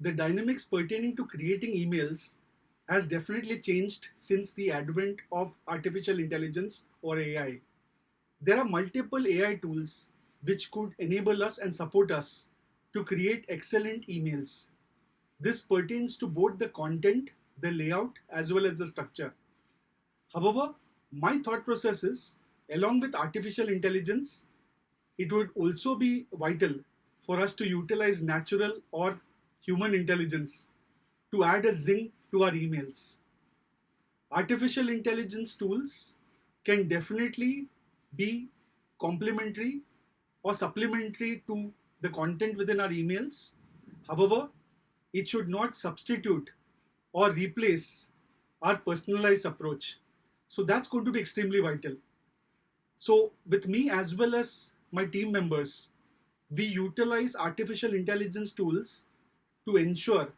The dynamics pertaining to creating emails has definitely changed since the advent of artificial intelligence or AI. There are multiple AI tools which could enable us and support us to create excellent emails. This pertains to both the content, the layout, as well as the structure. However, my thought process is, along with artificial intelligence, it would also be vital for us to utilize natural or human intelligence to add a zing to our emails. Artificial intelligence tools can definitely be complementary or supplementary to the content within our emails. However, it should not substitute or replace our personalized approach. So that's going to be extremely vital. So with me as well as my team members, we utilize artificial intelligence tools to ensure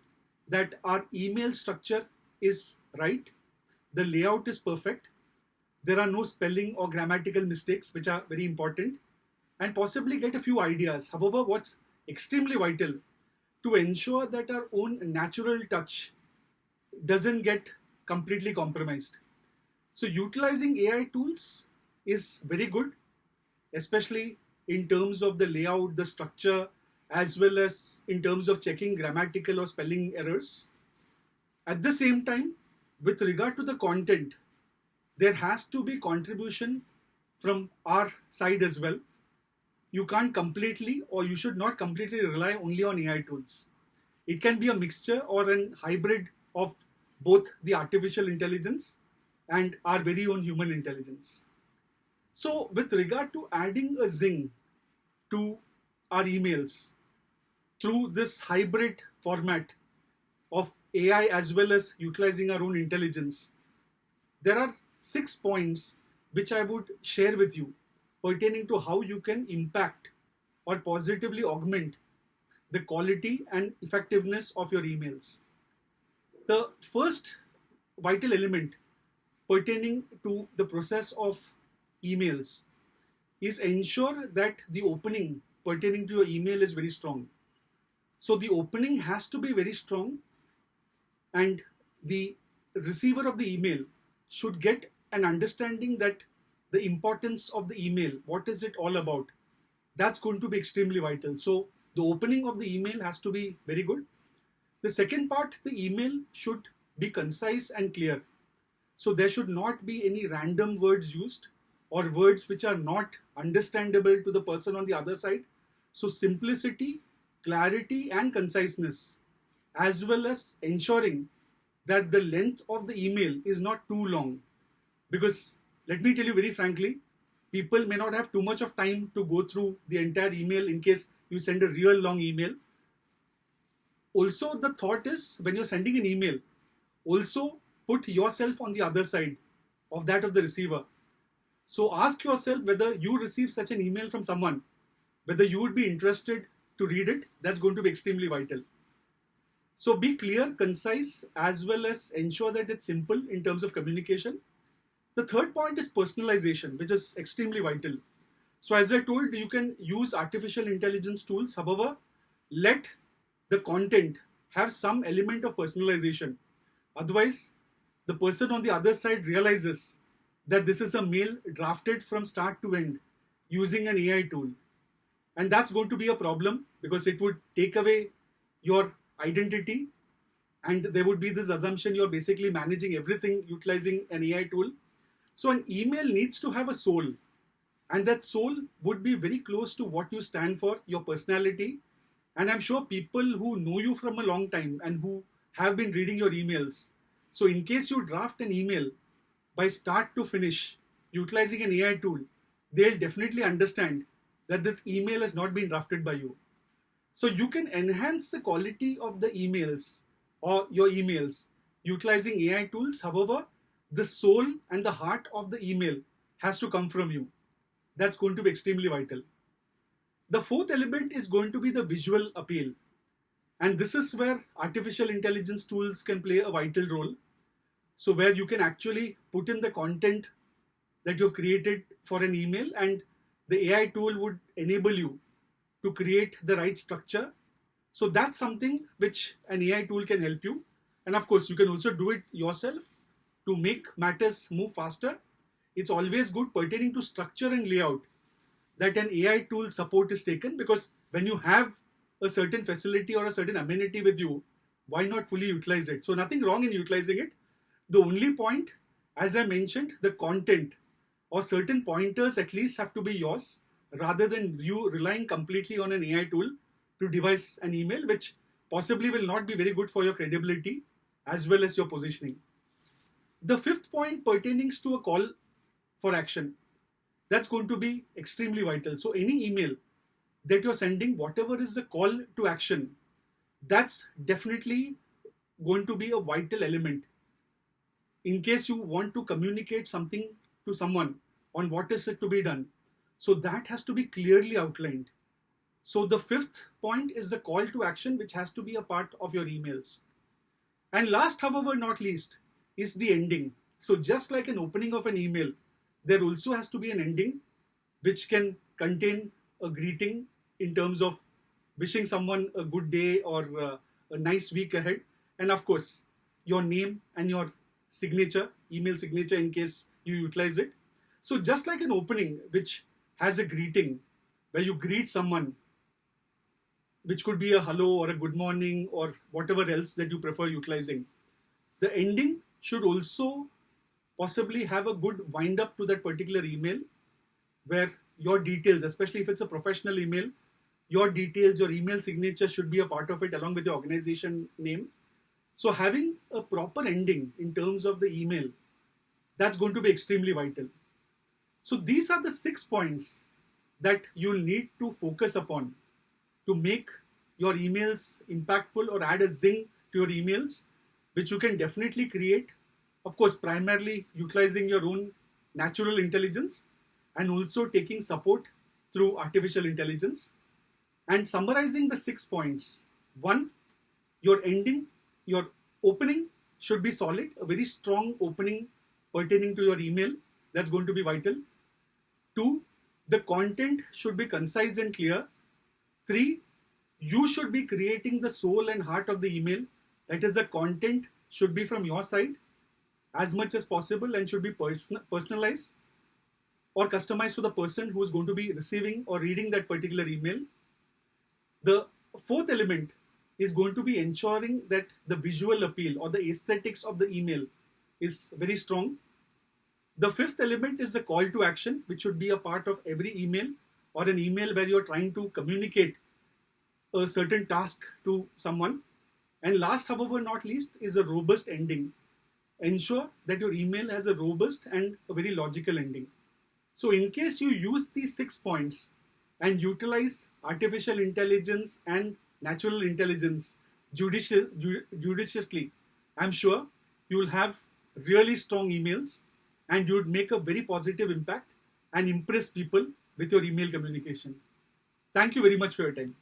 that our email structure is right, the layout is perfect, there are no spelling or grammatical mistakes which are very important, and possibly get a few ideas. However, what's extremely vital to ensure that our own natural touch doesn't get completely compromised. So utilizing AI tools is very good, especially in terms of the layout, the structure, as well as in terms of checking grammatical or spelling errors. At the same time, with regard to the content, there has to be contribution from our side as well. You can't completely, or you should not completely rely only on AI tools. It can be a mixture or an hybrid of both the artificial intelligence and our very own human intelligence. So with regard to adding a zing to our emails through this hybrid format of AI as well as utilizing our own intelligence, there are 6 points which I would share with you pertaining to how you can impact or positively augment the quality and effectiveness of your emails. The first vital element pertaining to the process of emails is ensure that the opening pertaining to your email is very strong. So the opening has to be very strong, and the receiver of the email should get an understanding that the importance of the email, what is it all about, that's going to be extremely vital. So the opening of the email has to be very good. The second part, the email should be concise and clear. So there should not be any random words used or words which are not understandable to the person on the other side. So simplicity, clarity, and conciseness, as well as ensuring that the length of the email is not too long. Because let me tell you very frankly, people may not have too much of time to go through the entire email in case you send a real long email. Also, the thought is, when you're sending an email, also put yourself on the other side of that of the receiver. So ask yourself whether you receive such an email from someone, whether you would be interested to read it. That's going to be extremely vital. So be clear, concise, as well as ensure that it's simple in terms of communication. The third point is personalization, which is extremely vital. So as I told, you can use artificial intelligence tools. However, let the content have some element of personalization. Otherwise, the person on the other side realizes that this is a mail drafted from start to end using an AI tool. And that's going to be a problem because it would take away your identity, and there would be this assumption you're basically managing everything utilizing an AI tool. So an email needs to have a soul, and that soul would be very close to what you stand for, your personality. And I'm sure people who know you from a long time and who have been reading your emails. So in case you draft an email by start to finish utilizing an AI tool, they'll definitely understand that this email has not been drafted by you. So you can enhance the quality of the emails or your emails utilizing AI tools. However, the soul and the heart of the email has to come from you. That's going to be extremely vital. The fourth element is going to be the visual appeal. And this is where artificial intelligence tools can play a vital role. So where you can actually put in the content that you've created for an email, and the AI tool would enable you to create the right structure, So that's something which an AI tool can help you. And of course, you can also do it yourself to make matters move faster. It's always good pertaining to structure and layout that an AI tool support is taken, because when you have a certain facility or a certain amenity with you, why not fully utilize it? So nothing wrong in utilizing it. The only point, as I mentioned, the content or certain pointers at least have to be yours, rather than you relying completely on an AI tool to devise an email, which possibly will not be very good for your credibility as well as your positioning. The fifth point pertaining to a call for action, that's going to be extremely vital. So any email that you're sending, whatever is the call to action, that's definitely going to be a vital element in case you want to communicate something to someone on what is it to be done. So that has to be clearly outlined. So the fifth point is the call to action, which has to be a part of your emails. And last, however, not least, is the ending. So just like an opening of an email, there also has to be an ending which can contain a greeting in terms of wishing someone a good day or a nice week ahead. And of course, your name and your signature, email signature in case you utilize it. So just like an opening which has a greeting where you greet someone, which could be a hello or a good morning or whatever else that you prefer utilizing, the ending should also possibly have a good wind up to that particular email, where your details, especially if it's a professional email, your details, your email signature should be a part of it along with your organization name. So having a proper ending in terms of the email, that's going to be extremely vital. So these are the 6 points that you'll need to focus upon to make your emails impactful or add a zing to your emails, which you can definitely create, of course, primarily utilizing your own natural intelligence and also taking support through artificial intelligence. And summarizing the 6 points: 1, your ending, your opening should be solid, a very strong opening pertaining to your email, that's going to be vital. 2, the content should be concise and clear. 3, you should be creating the soul and heart of the email. That is, the content should be from your side as much as possible and should be personalized or customized to the person who is going to be receiving or reading that particular email. The fourth element is going to be ensuring that the visual appeal or the aesthetics of the email is very strong. The fifth element is the call to action, which should be a part of every email or an email where you're trying to communicate a certain task to someone. And last, however, not least, is a robust ending. Ensure that your email has a robust and a very logical ending. So in case you use these 6 points and utilize artificial intelligence and natural intelligence judiciously, I'm sure you will have really strong emails and you would make a very positive impact and impress people with your email communication. Thank you very much for your time.